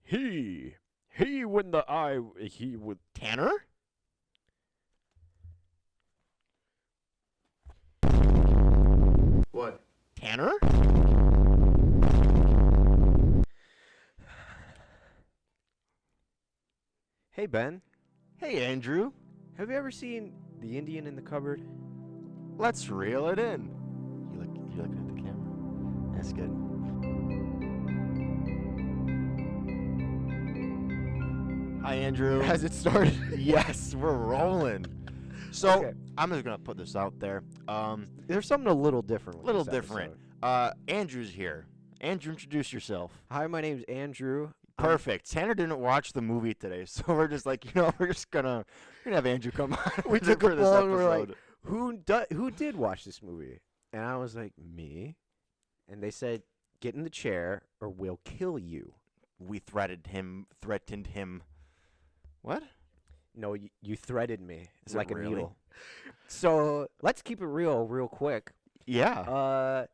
He when the I he with Tanner? What? Tanner? Hey Ben, Hey, Andrew. have you ever seen The Indian in the Cupboard? Let's reel it in. You're looking at the camera. That's good. Hi, Andrew. Has it started? Yes, we're rolling. So Okay. I'm just gonna put this out there. There's something a little different. With Little this different. episode. Andrew's here. Andrew, introduce yourself. Hi, my name's Andrew. I'm- Perfect. Tanner didn't watch the movie today, so we're just like, we're gonna have Andrew come on. We took for a this poll and we're like, episode. Who did watch this movie? And I was like, me. And they said, get in the chair or we'll kill you. We threatened him. What? No, you threaded me Is it like a really? needle. So let's keep it real quick. Yeah.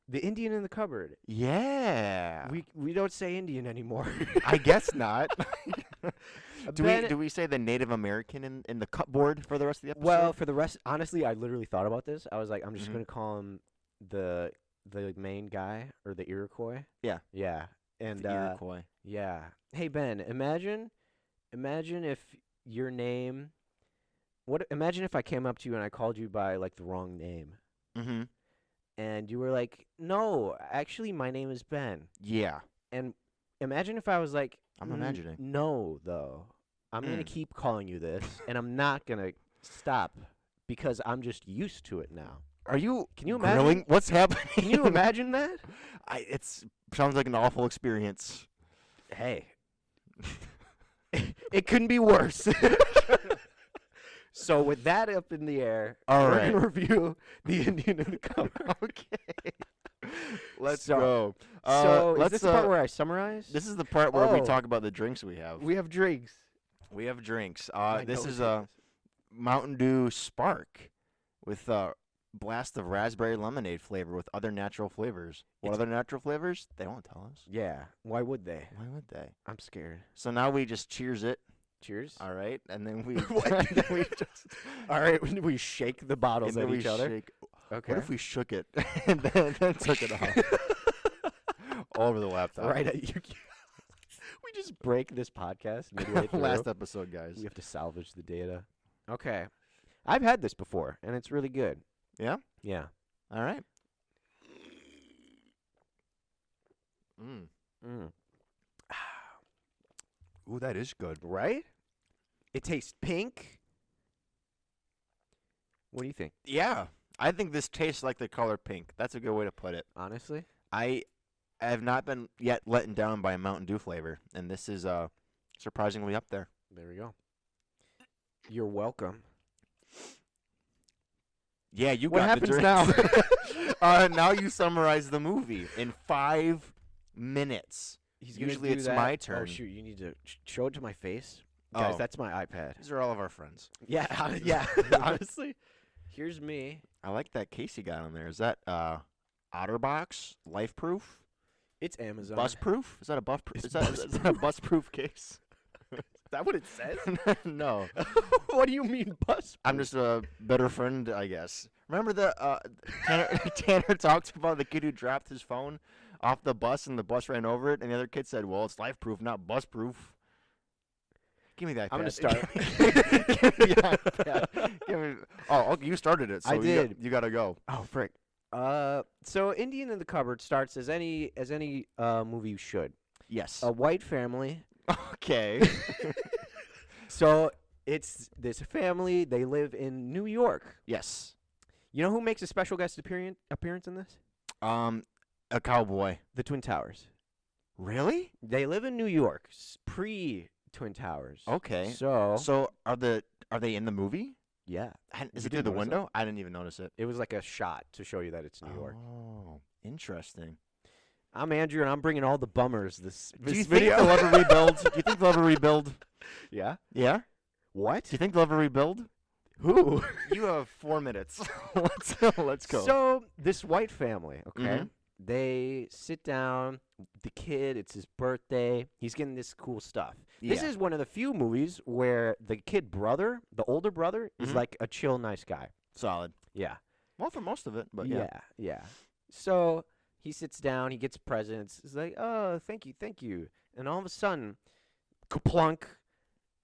The Indian in the Cupboard. Yeah. We don't say Indian anymore. I guess not. Ben- do we say the Native American in the cupboard for the rest of the episode? Well, for the rest, honestly, I literally thought about this. I was like, I'm just Mhm. gonna call him the main guy or the Iroquois. Yeah. Yeah. And the Iroquois. yeah. Hey Ben, imagine if your name. Imagine if I came up to you and I called you by like the wrong name, Mm-hmm. and you were like, "No, actually, my name is Ben." Yeah. And imagine if I was like, I'm imagining. No, though. I'm gonna Mm. keep calling you this, and I'm not gonna stop because I'm just used to it now. Are you? Can you imagine? grilling? What's happening? Can you imagine that? It's sounds like an awful experience. Hey, it couldn't be worse. So with that up in the air, All we're right. gonna review the Indian in the Cupboard. Okay. Let's So- go. So is let's, this the part where I summarize? this is the part where we Oh. talk about the drinks we have. we have drinks. We have drinks. My This nose is a Mountain Dew Spark with a blast of raspberry lemonade flavor with other natural flavors. What It's- other natural flavors? They won't tell us. Yeah. Why would they? Why would they? I'm scared. So now we just cheers it. Cheers. All right, and then we What? then we just All right. We shake the bottles and at then we each other. shake. Okay. What if we shook it and then took it off all over the laptop? Right at you. We just break this podcast midway through. Last episode, guys. We have to salvage the data. Okay. I've had this before, and it's really good. Yeah. Yeah. All right. Mm. Mm. Ooh, that is good. Right? It tastes pink. What do you think? Yeah, I think this tastes like the color pink. That's a good way to put it. Honestly? I have not been yet let down by a Mountain Dew flavor, and this is surprisingly up there. There we go. You're welcome. Yeah, you What got the happens drinks. Now you summarize the movie in 5 minutes. He's gonna Usually do it's that. my Oh, turn. shoot. You need to show it to my face. Guys, Oh. that's my iPad. These are all of our friends. Yeah. Yeah. Honestly. Here's me. I like that case you got on there. Is that OtterBox Life Proof? It's Amazon. Bus proof? Is that a buff? It's Is that a bus proof case? Is that what it says? No, What do you mean bus? I'm just a better friend, I guess. Remember the Tanner talked about the kid who dropped his phone off the bus and the bus ran over it, and the other kid said, "Well, it's life proof, not bus proof." Give me that. I'm gonna iPad. start. Give me the iPad. Give me. Oh, you started it. So I did. You gotta go. Oh frick. So Indian in the Cupboard starts as any movie should. Yes. A white family. Okay. So it's this family. They live in New York. Yes. You know who makes a special guest appearance in this? A cowboy. The Twin Towers. Really? They live in New York, pre Twin Towers. Okay. So So are they in the movie? yeah, Is You it through didn't the notice window? I didn't even notice it. it was like a shot to show you that it's New York. Oh, interesting. I'm Andrew, and I'm bringing all the bummers. This Do you video. think they'll ever rebuild? Do you think they'll ever rebuild? Yeah. Yeah. What? Do you think they'll ever rebuild? Who? You have 4 minutes. Let's go. So this white family, okay, Mhm. They sit down. The kid, it's his birthday. He's getting this cool stuff. This Yeah. is one of the few movies where the kid brother, the older brother, is Mhm. like a chill, nice guy. Solid. Yeah. Well, for most of it, but yeah. Yeah. So he sits down. He gets presents. He's like, oh, thank you, thank you. And all of a sudden, kaplunk,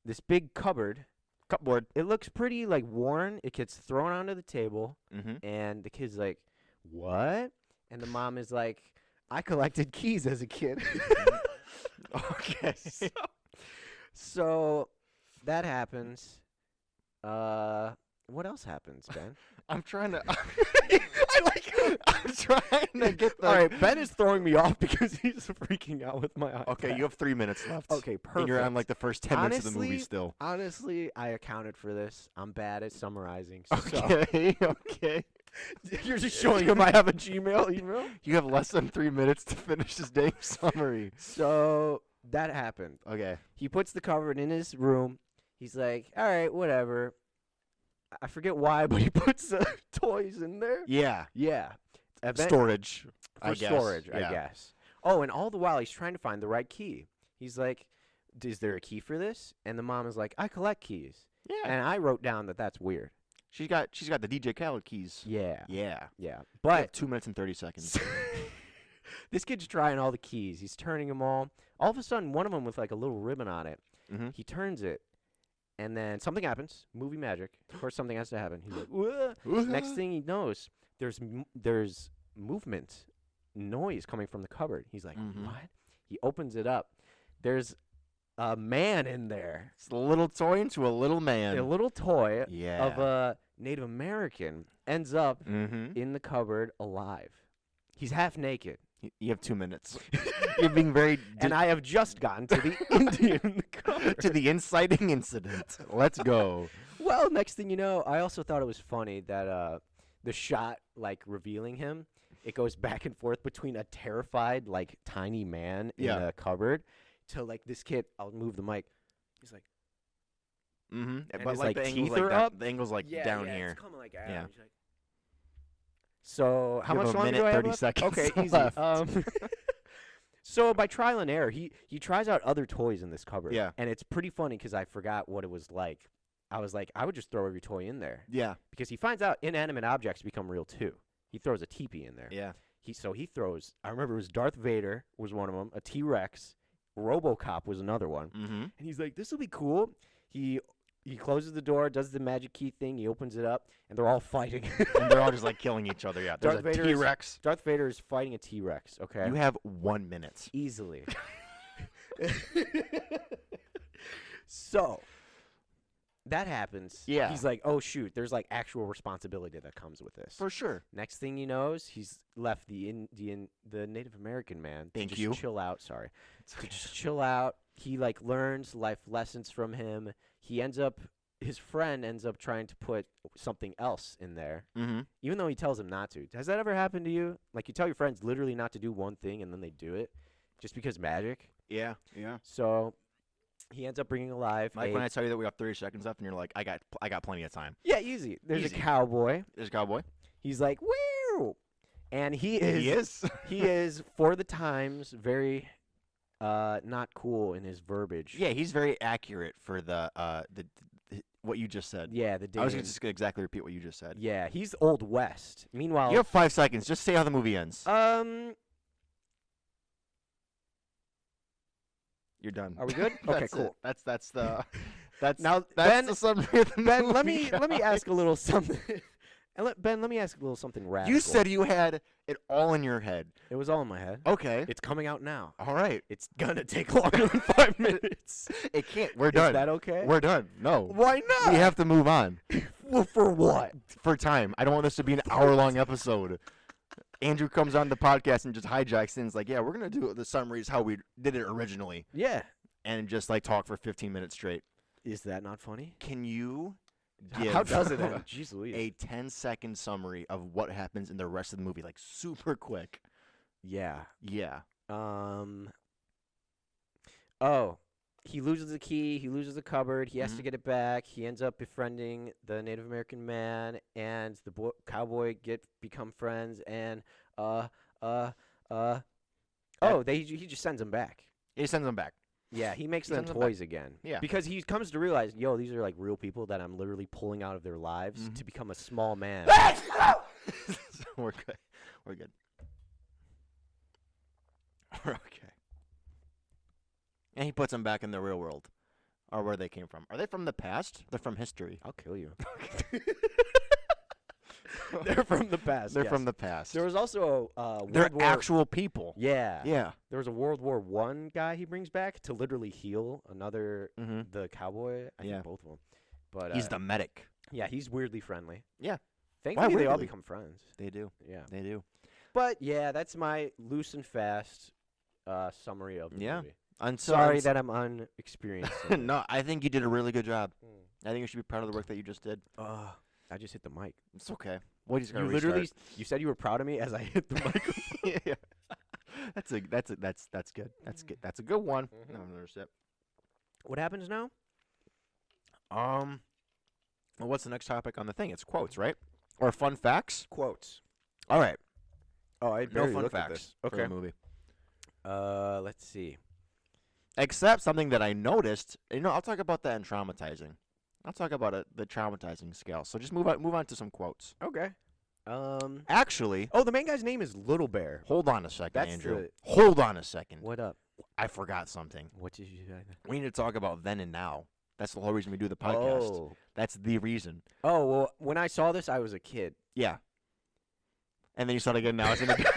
this big cupboard. Cupboard. It looks pretty like worn. It gets thrown onto the table, Mm-hmm. and the kid's like, "What?" And the mom is like, "I collected keys as a kid." Okay. So that happens. What else happens, Ben? I'm trying to. I like. I'm trying to get the. All right, Ben is throwing me off because he's freaking out with my iPad. Okay, you have 3 minutes left. Okay, perfect. And you're on like the first 10 minutes of the movie Honestly, still. Honestly, I accounted for this. I'm bad at summarizing. So Okay. Okay. you're just showing him I have a Gmail email. You have less than 3 minutes to finish this dang summary. So that happened. Okay. He puts the cupboard in his room. He's like, all right, whatever. I forget why, but he puts toys in there. Yeah. Yeah. Storage. For I guess. storage, Yeah. I guess. Oh, and all the while he's trying to find the right key. He's like, is there a key for this? And the mom is like, I collect keys. Yeah. And I wrote down that that's weird. She's got the DJ Khaled keys. Yeah. Yeah. Yeah. You have But 2 minutes and 30 seconds. this kid's trying all the keys. He's turning them all. All of a sudden, one of them with like a little ribbon on it, Mm-hmm. he turns it, and then something happens. Movie magic. Of course, something has to happen. He's like, "Whoa." Next thing he knows, there's movement, noise coming from the cupboard. He's like, Mhm. what? He opens it up. There's a man in there. It's a little toy into a little man. A little toy Yeah. of a Native American ends up Mm-hmm. in the cupboard alive. He's half naked. You have 2 minutes. You're being very And I have just gotten to the Indian in the cupboard. to the inciting incident. Let's go. Well, next thing you know, I also thought it was funny that the shot, like, revealing him, it goes back and forth between a terrified, like, tiny man in Yeah. the cupboard to, like, this kid. I'll move the mic. He's like, Mm-hmm. And But his, like like, the angle's teeth like are that, up? the angle's like yeah, down yeah, here. It's coming like out. Yeah. He's like, so how You have much a longer minute, do I have 30 left? seconds Okay, easy. left. So by trial and error, he tries out other toys in this cupboard. Yeah. And it's pretty funny because I forgot what it was like. I was like, I would just throw every toy in there Yeah. because he finds out inanimate objects become real too. He throws a teepee in there. Yeah. He throws. I remember it was Darth Vader was one of them. A T-Rex, RoboCop was another one. Mm-hmm. And he's like, this will be cool. He closes the door, does the magic key thing. He opens it up, and they're all fighting. And they're all just like killing each other. Yeah. There's Darth a Vader is- T-Rex. Darth Vader is fighting a T-Rex. Okay. You have 1 minute. Easily. So that happens. Yeah. He's like, oh shoot, there's like actual responsibility that comes with this. For sure. Next thing he knows, he's left the Native American man to Thank just you. chill out. Sorry, to just chill out. He like learns life lessons from him. His friend ends up trying to put something else in there, Mm-hmm. even though he tells him not to. Has that ever happened to you? Like you tell your friends literally not to do one thing and then they do it, just because magic. Yeah. Yeah. So he ends up bringing alive. Like when I tell you that we have 30 seconds left, and you're like, I got plenty of time. Yeah, easy. There's Easy. a cowboy. There's a cowboy. He's like, "Woo!" And he is he is for the times very not cool in his verbiage. Yeah, he's very accurate for the what you just said. Yeah, the I was Dane. just gonna exactly repeat what you just said. Yeah, he's Old West. Meanwhile, You have 5 seconds. Just say how the movie ends. You're done. Are we good? Okay, That's cool. it. That's the that's Now, that's Ben- the summary of the Ben, movie. let me guys. ask a little something. Ben, let me ask a little something radical. You said you had it all in your head. it was all in my head. Okay. It's coming out now. All right. It's gonna take longer than 5 minutes. It can't. We're Is done. that okay? We're done. No. Why not? We have to move on. Well, for what? For time. I don't want this to be an hour-long episode. Andrew comes on the podcast and just hijacks things like, yeah, we're going to do the summaries how we did it originally Yeah. and just like talk for 15 minutes straight. Is that not funny? Can you How give does it end? Jeez Louise. a 10-second summary of what happens in the rest of the movie, like super quick? Yeah. Yeah. Oh, he loses the key. He loses the cupboard. He has to Mhm. get it back. He ends up befriending the Native American man, and the cowboy become friends. And Oh, he just sends them back. He sends them back. Yeah, he makes He them sends them back. toys again. Yeah. Because he comes to realize, yo, these are like real people that I'm literally pulling out of their lives Mhm. to become a small man. We're good. We're good. We're okay. And he puts them back in the real world, or where they came from. Are they from the past? They're from history. I'll kill you. They're from the past. They're yes. from the past. There was also a They're World War. actual people. Yeah. Yeah. There was a World War I guy he brings back to literally heal another Mm-hmm. the cowboy. I Yeah. think both of them. But He's the medic. yeah, he's weirdly friendly. Yeah. Thankfully, they all weirdly? become friends. They do. Yeah. They do. But yeah, that's my loose and fast summary of the Yeah. movie. Until Sorry that I'm unexperienced. in it. no, I think you did a really good job. Mm. I think you should be proud of the work that you just did. I just hit the mic. It's okay. Well, you just You literally, you said you were proud of me as I hit the microphone. yeah. That's good. That's good. That's a good one. Mhm. No, another sip. What happens now? Well, what's the next topic on the thing? It's quotes, right? Or fun facts? Quotes. All right. Oh, I No barely fun looked at facts this. for the Okay. movie. Let's see. Except something that I noticed. I'll talk about that in traumatizing. I'll talk about the traumatizing scale. So just move on to some quotes. Okay. Actually, Oh, the main guy's name is Little Bear. hold on a second, That's Andrew. the- Hold on a second. What up? I forgot something. What did you say? We need to talk about then and now. That's the whole reason we do the podcast. Oh. That's the reason. Oh, well, when I saw this, I was a kid. Yeah. And then you saw it again now as an adult.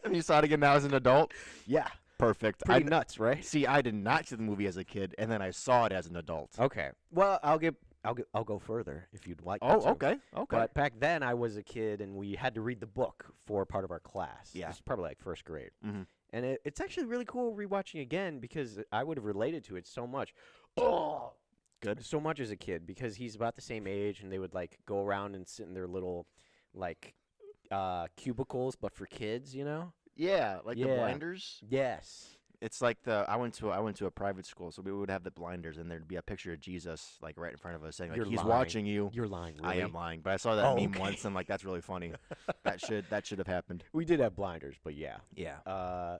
And you saw it again now as an adult. Yeah. Perfect. Pretty nuts, right? See, I did not see the movie as a kid, and then I saw it as an adult. Okay. Well, I'll go further if you'd like. me Oh, to. okay. Okay. But back then, I was a kid, and we had to read the book for part of our class. Yeah. This was probably like first grade. Mm-hmm. And it's actually really cool rewatching again because I would have related to it so much. Oh, Good. So much as a kid because he's about the same age, and they would like go around and sit in their little like cubicles, but for kids, you know. Yeah, like the Yeah. blinders. Yes. It's like I went to a private school, so we would have the blinders, and there'd be a picture of Jesus like right in front of us, saying like, You're "He's lying. watching you." You're lying. I Really. am lying, but I saw that Oh, meme okay. once, and like that's really funny. that should have happened. We did have blinders, but yeah. Yeah.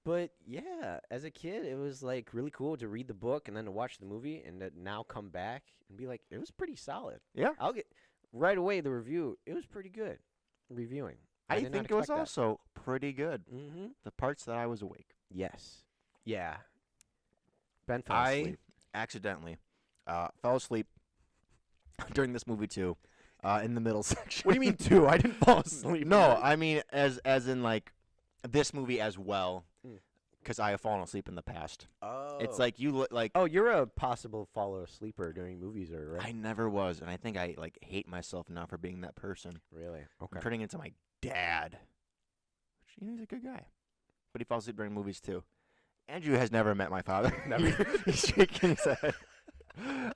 But yeah, as a kid, it was like really cool to read the book and then to watch the movie, and to now come back and be like, it was pretty solid. Yeah. I'll get right away the review. It was pretty good. Reviewing. I did not think it was expect that. also pretty good. Mm-hmm. The parts that I was awake. Yes. Yeah. Ben fell I asleep. accidentally fell asleep during this movie too, in the middle section. What do you mean two? I didn't fall asleep. No, I mean as in like this movie as well, Mm. because I have fallen asleep in the past. Oh. It's like you look like Oh, you're a possible follow sleeper during movies, or right? I never was, and I think I like hate myself now for being that person. Really? Okay. I'm turning into my dad. Which, he's a good guy, but he falls asleep during movies too. Andrew has never met my father. Never. He's shaking his head.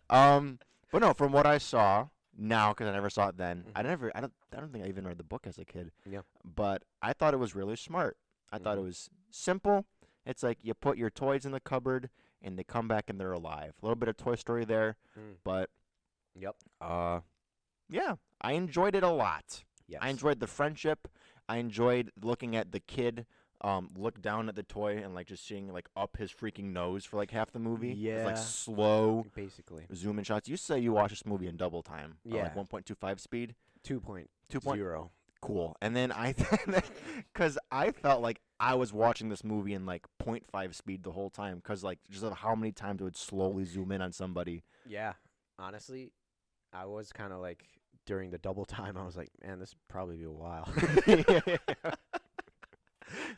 But no, from what I saw now, because I never saw it then, I don't think I even read the book as a kid. Yeah. But I thought it was really smart. I thought it Mhm. was simple. It's like you put your toys in the cupboard and they come back and they're alive. A little bit of Toy Story there, Mm. but Yep. yeah, I enjoyed it a lot. Yes. I enjoyed the friendship. I enjoyed looking at the kid look down at the toy and like just seeing like up his freaking nose for like half the movie. It's like Yeah. slow Basically. zoom in shots. You say you watch this movie in double time. Yeah. Like 1.25 speed. 2.0. Cool. And then because I felt like I was watching this movie in like 0.5 speed the whole time because like just of how many times it would slowly zoom in on somebody. Yeah. Honestly, I was kind of like during the double time. I was like, man, this would probably be a while.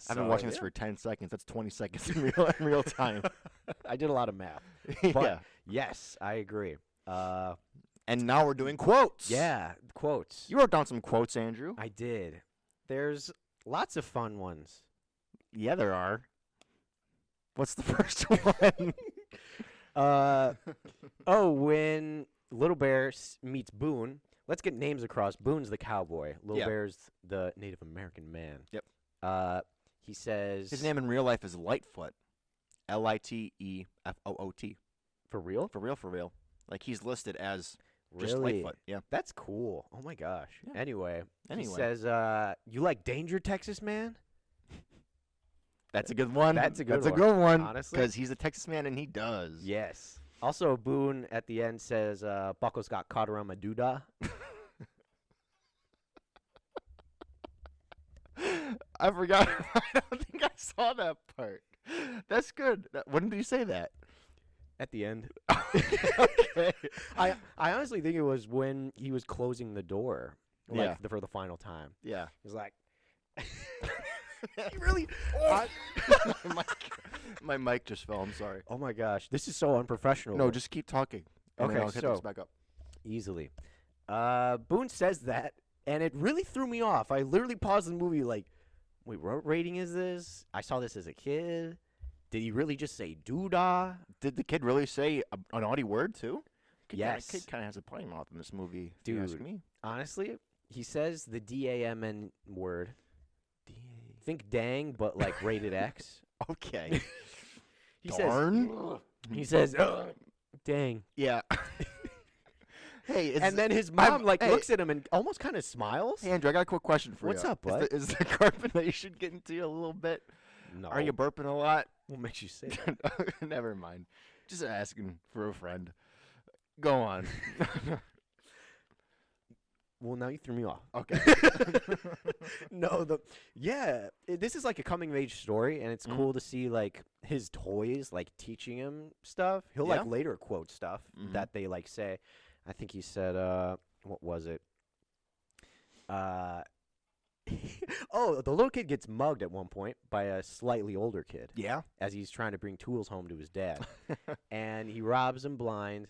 I've been watching this for 10 seconds. That's 20 seconds in real time. I did a lot of math. Yeah. But yes, I agree. And now we're doing quotes. Yeah, quotes. You wrote down some quotes, Andrew. I did. There's lots of fun ones. Yeah, there are. What's the first one? When Little Bear meets Boone, let's get names across. Boone's the cowboy. Little Yeah. Bear's the Native American man. Yep. He says His name in real life is Lightfoot. Litefoot. for real. For real. Like he's listed as just Really? Lightfoot. Yeah. That's cool. Oh my gosh. Yeah. He Anyway. says, "You like Danger, Texas man?" That's a good one. That's a good That's one, a good one. honestly. Because he's a Texas man and he does. Yes. Also, Boone at the end says, Buckles got caught around my doodah. I forgot. I don't think I saw that part. That's good. When did you say that? At the end. Okay. I honestly think it was when he was closing the door, like Yeah. for the final time. Yeah. He was like, he really. My mic just fell. I'm sorry. Oh my gosh, this is so unprofessional. No, just keep talking. And then Okay, I'll hit so- this back up. easily. Boone says that, and it really threw me off. I literally paused the movie like, wait, what rating is this? I saw this as a kid. Did he really just say doodah? Did the kid really say a naughty word too? Yes. Kid kind of has a potty mouth in this movie. If you ask Dude. me. Honestly, he says the DAMN word. Think dang, but like rated X. Okay. He Darn. He says, dang. Yeah. Hey, And then his I've- mom like hey. looks at him and almost kind of smiles. Hey, Andrew, I got a quick question for What's you. up, bud? Is the carbonation getting to you a little bit? No. Are you burping a lot? What makes you say that? Never mind. Just asking for a friend. Go on. Well, now you threw me off. Okay. No, this is like a coming of age story, and it's Mhm. cool to see like his toys like teaching him stuff. He'll Yeah. like later quote stuff Mhm. that they like say. I think he said, what was it? Oh, the little kid gets mugged at one point by a slightly older kid Yeah. as he's trying to bring tools home to his dad, and he robs him blind,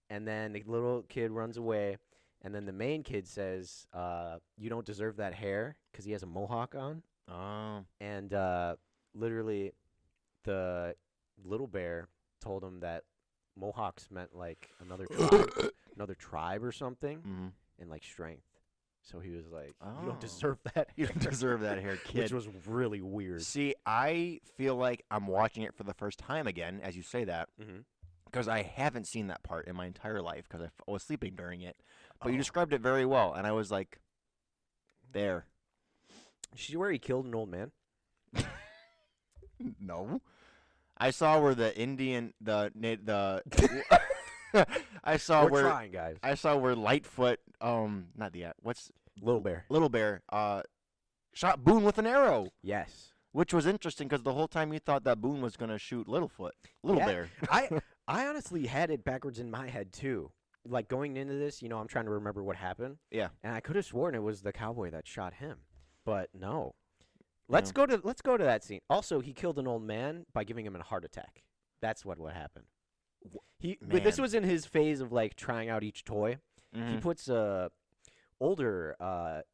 and then the little kid runs away. And then the main kid says, you don't deserve that hair because he has a mohawk on. Oh. And literally, the little bear told him that mohawks meant like another tribe or something, Mhm. and like strength. So he was like, you Oh. don't deserve that You don't hair," deserve that hair, kid. which was really weird. See, I feel like I'm watching it for the first time again, as you say that, Mm-hmm. because I haven't seen that part in my entire life because I was sleeping during it. But you Oh. described it very well, and I was like, there. See where he killed an old man? No. I saw where the Indian, I saw We're where trying, guys. I saw where Lightfoot, not the what's Little bear. Little Bear, shot Boone with an arrow, Yes. which was interesting because the whole time you thought that Boone was gonna shoot Little Yeah. Bear. I honestly had it backwards in my head too. Like going into this, I'm trying to remember what happened. Yeah. And I could have sworn it was the cowboy that shot him. But no. Let's go to that scene. Also, he killed an old man by giving him a heart attack. That's what happened. But this Man. was in his phase of like trying out each toy. He Mhm. puts a older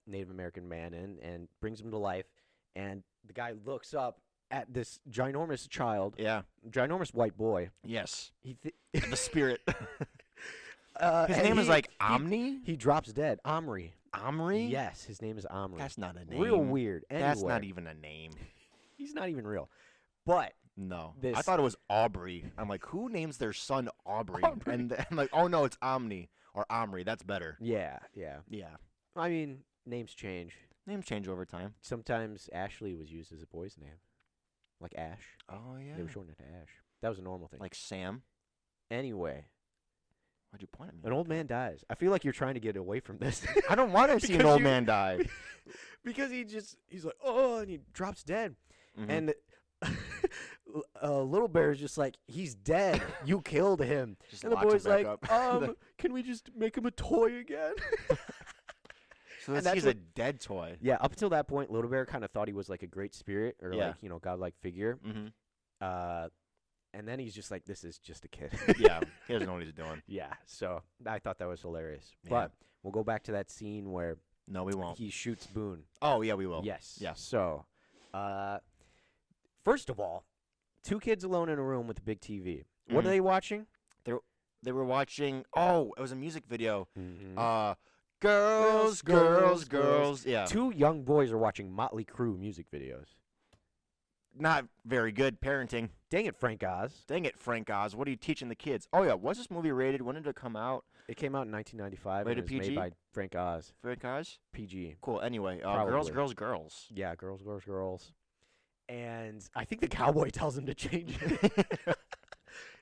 Native American man in and brings him to life, and the guy looks up at this ginormous child, Yeah. ginormous white boy. Yes. He The spirit. His and name is he- like he- Omni. He drops dead. Omri. Omri. Yes, his name is Omri. That's not a name. Real weird. That's not Anyway, even a name. he's not even real. But No. I This- thought it was Aubrey. I'm like, who names their son Aubrey? Aubrey. And I'm like, oh no, it's Omni or Omri. That's better. yeah. Yeah. I mean, names change. Names change over time. Sometimes Ashley was used as a boy's name, like Ash. Oh yeah. They were shortening it to Ash. That was a normal thing. Like Sam. Anyway, Why'd you point at me? an old man dies. I feel like you're trying to get away from this. I don't want to see an Because old you- man die. because he's like, oh, and he drops dead. Mhm. And Little Bear is just like, he's dead. You killed him. Just And the locks him boy's back like, up. can we just make him a toy again? So and this, he's that's a dead toy. Yeah, up until that point, Little Bear kind of thought he was like a great spirit or Yeah. like, godlike figure. Mm-hmm. And then he's just like, this is just a kid. Yeah. He doesn't know what he's doing. Yeah, so I thought that was hilarious. Yeah. But we'll go back to that scene where No, we won't. he shoots Boone. Oh yeah, we will. Yes. Yeah. So, first of all, two kids alone in a room with a big TV. What Mhm. are they watching? They were watching. Oh, it was a music video. Mm-hmm. Girls, Girls, girls, girls. Yeah. Two young boys are watching Motley Crue music videos. Not very good parenting. Dang it, Frank Oz. Dang it, Frank Oz. What are you teaching the kids? Oh yeah, was this movie rated? When did it come out? It came out in 1995 Rated and it was PG? made by Frank Oz. Frank Oz. PG. Cool. Anyway, girls, Probably. girls, girls. Yeah, girls, girls, girls. and I think the cowboy tells him to change it.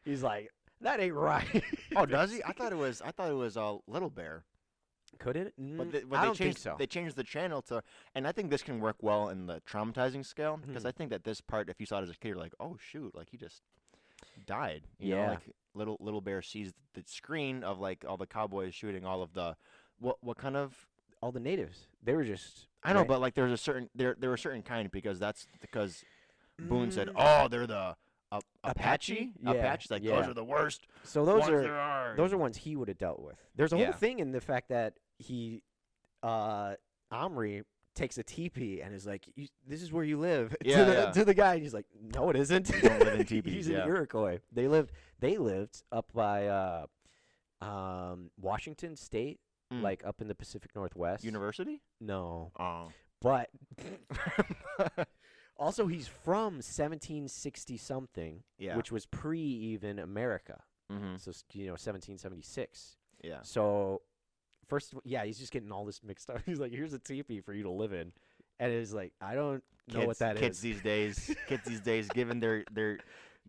He's like, "That ain't right." Oh, does he? I thought it was Little Bear. Could it? But, I they don't changed, think so. They changed the channel to, and I think this can work well in the traumatizing scale because I think that this part, if you saw it as a kid, you're like, oh shoot, like he just died. You know, Yeah. like little Bear sees the screen of like all the cowboys shooting all of the, what kind of? All the natives, they were just. I know, right? but like there were certain kind because Boone said, Mm. oh, they're the Apache? Apache. Yeah, Apache's like yeah. those are the worst. So those ones are there are. those are ones he would have dealt with. There's a Yeah. whole thing in the fact that he, Omri takes a teepee and is like, "This is where you live." Yeah, to, the, yeah. to the guy, and he's like, "No, it isn't. You don't live in teepees, He's yeah. in Iroquois. They lived up by Washington State, Mm. like up in the Pacific Northwest. University. No, Oh. but also he's from 1760 something, Yeah. which was pre even America. Mm-hmm. So 1776. Yeah. So, first, yeah, he's just getting all this mixed up. He's like, "Here's a teepee for you to live in," and it's like, I don't know what that is. Kids these days, given their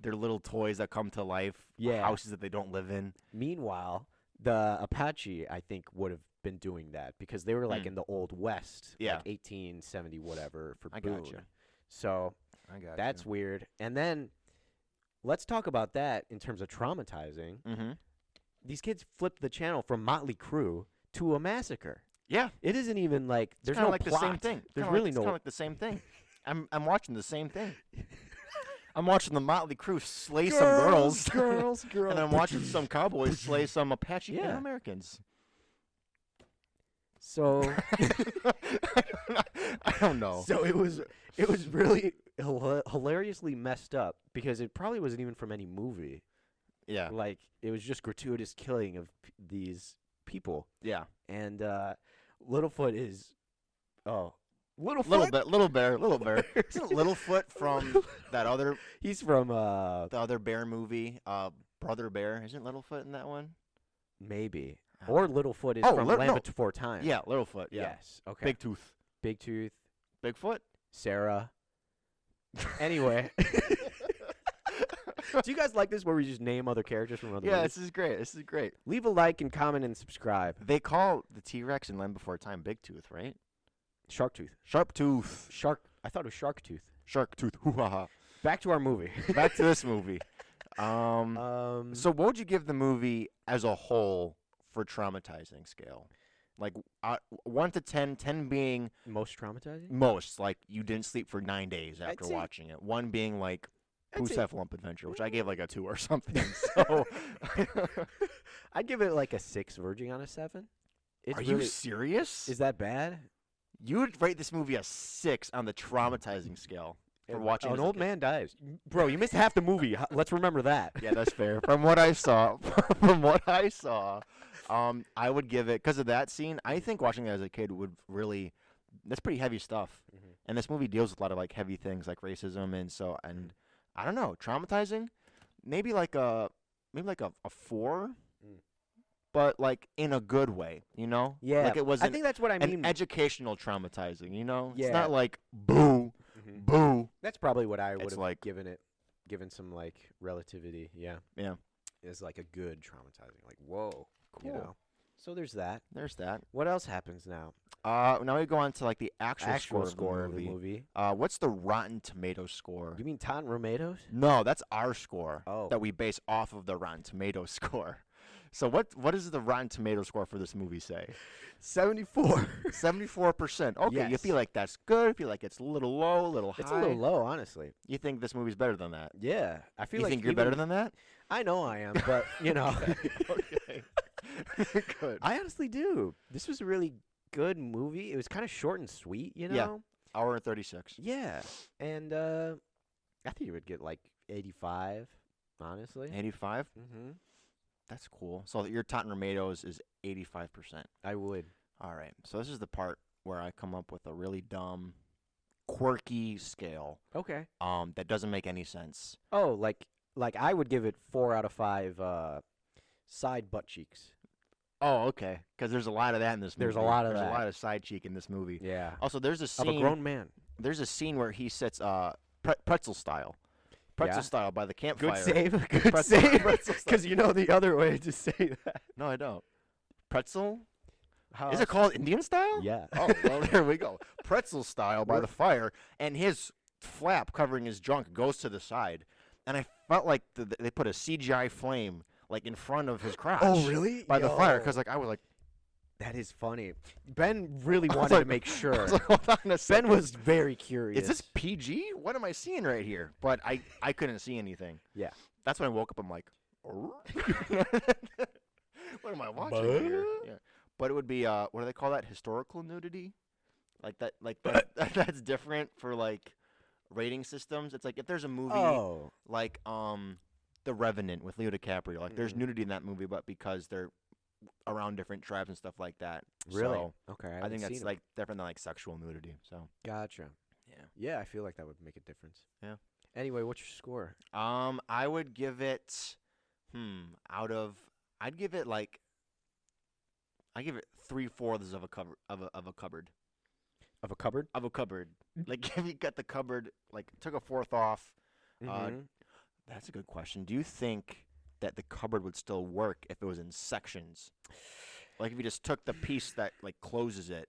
little toys that come to life, Yeah. houses that they don't live in. Meanwhile, the Apache, I think, would have been doing that because they were like Mm. in the Old West, Yeah. like 1870 whatever for I Boone. gotcha. So I got that's weird. And then let's talk about that in terms of traumatizing. Mm-hmm. These kids flipped the channel from Motley Crue to a massacre. Yeah. It isn't even like It's there's kind of no like plot. the same thing. There's Kinda really like, it's no. kind of like the same thing. I'm watching the same thing. I'm watching the Motley Crue slay some girls, girls. and I'm watching some cowboys slay some Apache Yeah. Americans. So, I don't know. so it was really hilariously messed up because it probably wasn't even from any movie. Yeah. Like it was just gratuitous killing of these people. Yeah. And Littlefoot is, Littlefoot. Little Bear. Isn't Littlefoot from that other He's from the other bear movie, Brother Bear? Isn't Littlefoot in that one? maybe, or Littlefoot is Oh, from no. Land Before Time. Yeah, Littlefoot. Yeah. Yes. Okay. Big Tooth. Big Tooth. Bigfoot. Sarah. Anyway. Do you guys like this where we just name other characters from other Yeah, movies? this is great. This is great. Leave a like and comment and subscribe. They call the T-Rex in Land Before Time Big Tooth, right? Shark Tooth. Sharp Tooth. Shark. I thought it was Shark Tooth. Shark Tooth. Hoo-ha-ha. Back to our movie. Back to this movie. So what would you give the movie as a whole for traumatizing scale? Like 1 to 10, 10 being most traumatizing? most, like you didn't sleep for 9 days I'd after say- watching it. 1 being like I'd say- Pooh-Lump Adventure, which I gave like a 2 or something. So I'd give it like a 6 verging on a 7. It's are really, you serious? Is that bad? You would rate this movie a 6 on the traumatizing scale for watching An as a old kid. man dies. Bro, you missed half the movie. Let's remember that. Yeah, that's fair. From what I saw, I would give it, because of that scene, I think watching it as a kid would really, that's pretty heavy stuff. Mhm. And this movie deals with a lot of like heavy things like racism and I don't know, traumatizing. Maybe like a 4, Mm. but like in a good way, you know? Yeah. Like it was I think that's what I an mean. educational traumatizing, you know? It's Yeah. not like boo, Mhm. boo. That's probably what I would It's have like- given some like relativity. Yeah. Yeah. Is like a good traumatizing. Like, whoa. You Cool. know. So there's that. There's that. What else happens now? Now we go on to like the actual Actual score of the movie. What's the Rotten Tomatoes score? You mean Rotten Tomatoes? No, that's our score Oh. that we base off of the Rotten Tomatoes score. So what does the Rotten Tomatoes score for this movie say? 74. 74%. Okay, you Yes. feel like that's good. You feel like it's a little low, a little high. It's a little low, honestly. You think this movie's better than that? Yeah. I feel You like think you're better even- than that? I know I am, but you know. Okay. Good. I honestly do. This was a really good movie. It was kind of short and sweet, you know? Yeah. Hour and 36. Yeah. And I think it would get like 85, honestly. 85? Mm-hmm. That's cool. So your Rotten Tomatoes is 85%. I would. All right. So this is the part where I come up with a really dumb, quirky scale Okay. that doesn't make any sense. Oh, like I would give it 4 out of 5 side butt cheeks. Oh, okay. Because there's a lot of that in this movie. There's a lot of There's that. a lot of side cheek in this movie. Yeah. Also, there's a Of scene. a grown man. There's a scene where he sits pretzel style. Pretzel Yeah. style by the campfire. Good save. Good Pretzel- save. pretzel style. Because you know the other way to say that. No, I don't. Pretzel? How Is it called Indian style? Yeah. Oh, well, there we go. Pretzel style by We're- the fire, and his flap covering his junk goes to the side. And I felt like they put a CGI flame like in front of his crotch. Oh, really? By the fire, Yo. because like I was like, That is funny. Ben really I was wanted like- to make I sure. was like, hold on a Ben second. was very curious. Is this PG? What am I seeing right here? But I couldn't see anything. Yeah. That's when I woke up. I'm like, what am I watching here? Yeah. But it would be what do they call that? Historical nudity? Like that? Like that's different for like rating systems. It's like if there's a movie Oh. like The Revenant with Leo DiCaprio, like there's Mhm. nudity in that movie, but because they're around different tribes and stuff like that. Really? So Okay. I haven't think that's seen 'em. like different than like sexual nudity. So Gotcha. yeah. Yeah, I feel like that would make a difference. Yeah. Anyway, what's your score? I would give it, I'd give it like, I give it 3/4 of a cupboard Of a cupboard? of a cupboard. Like if you got the cupboard, like took a fourth off. Mhm. That's a good question. Do you think that the cupboard would still work if it was in sections? Like if you just took the piece that like closes it,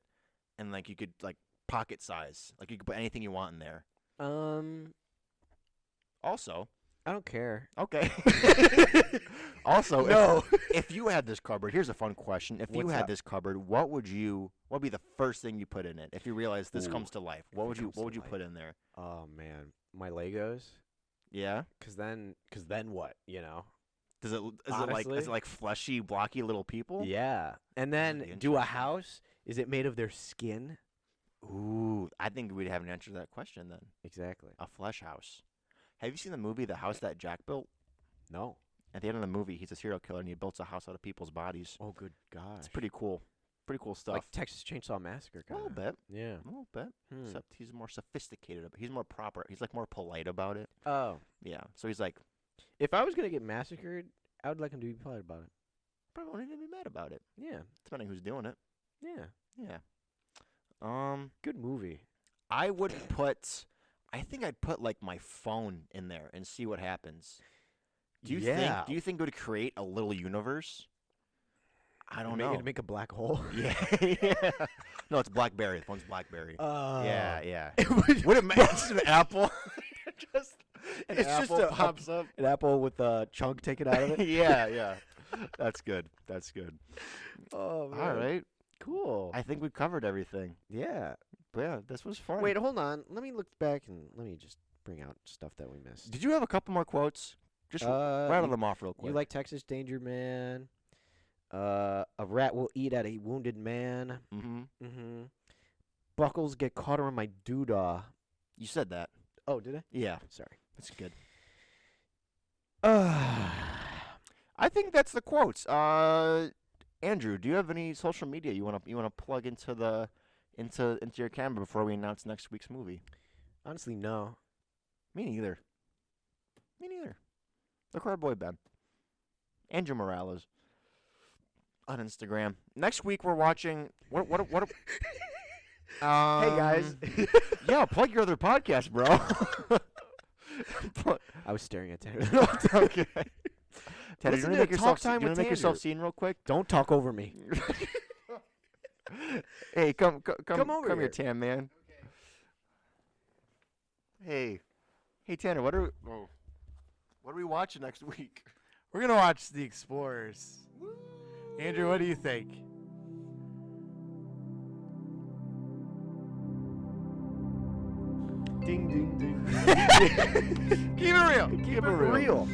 and like you could like pocket size, like you could put anything you want in there. Also, I don't care. okay. Also, No. if you had this cupboard, here's a fun question. If you What's had up? this cupboard, what would be the first thing you put in it? If you realize this Ooh, comes to life, if what it would comes to you life. put in there? Oh man, my Legos. Yeah. Cause then what? You know. Is it Honestly? like fleshy, blocky little people? Yeah. And That'd then be do a interesting. house. Is it made of their skin? Ooh, I think we'd have an answer to that question then. Exactly. A flesh house. Have you seen the movie The House That Jack Built? No. At the end of the movie, he's a serial killer and he builds a house out of people's bodies. Oh, good gosh. It's pretty cool. Pretty cool stuff. Like Texas Chainsaw Massacre. a little Kinda. bit. Yeah. A little bit. Hmm. Except he's more sophisticated. He's more proper. He's like more polite about it. Oh, Yeah. So he's like, if I was gonna get massacred, I would like him to be polite about it. probably won't even be mad about it. Yeah. Depending who's doing it. Yeah. Yeah. Good movie. I would put. I think I'd put like my phone in there and see what happens. Do you Yeah. think it would create a little universe? I don't Make know. it make a black hole. Yeah. Yeah. No, it's BlackBerry. The phone's BlackBerry. Yeah, yeah. It would- Would it match an apple? just an It's just apple a- pops up. An apple with a chunk taken out of it. Yeah, yeah. That's good. That's good. Oh man. All right. Cool. I think we covered everything. Yeah. But yeah, this was fun. Wait, hold on. Let me look back and let me just bring out stuff that we missed. Did you have a couple more quotes? Just rattle them off real quick. You like Texas Danger Man? A rat will eat at a wounded man. Mm-hmm. Mm-hmm. Buckles get caught around my doodah. You said that. Oh, did I? Yeah, Sorry. that's good. I think that's the quotes. Andrew, do you have any social media you wanna plug into your camera before we announce next week's movie? Honestly, no. Me neither. Me neither. The Crowd Boy Ben. Andrew Morales. On Instagram. Next week we're watching what Hey guys. Yeah, plug your other podcast, bro. I was staring at Tanner. Okay. Ted, Listen you to want to Talk Time with make yourself Tanner. seen real quick? Don't talk over me. Hey, come over here, here. Tam man. Hey, Tanner, what are we watching next week? We're gonna watch The Explorers. Andrew, what do you think? Ding ding ding. Keep it real. Keep it real.